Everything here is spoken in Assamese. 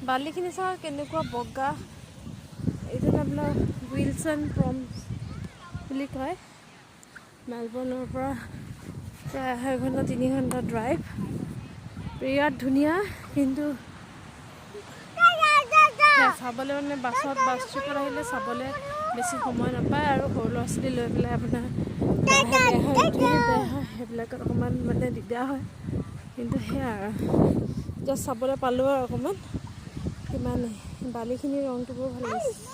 বালিখিনি চাওঁ কেনেকুৱা বগা এইটো আপোনাৰ উইলছন প্ৰম বুলি কয় মেলবৰ্ণৰ পৰা প্ৰায় 2.5 ঘণ্টা 3 ঘণ্টা ড্ৰাইভ বিৰাট ধুনীয়া কিন্তু চাবলৈ মানে বাছ ট্ৰিপত আহিলে চাবলৈ বেছি সময় নাপায় আৰু সৰু ল'ৰা ছোৱালী লৈ পেলাই আপোনাৰ বেয়া হয় সেইবিলাকত অকণমান মানে দিগদাৰ হয় কিন্তু সেয়া আৰু জাষ্ট চাবলৈ পালোঁ আৰু অকণমান সিমানেই বালিখিনিৰ ৰংটো বৰ ভাল লাগিছে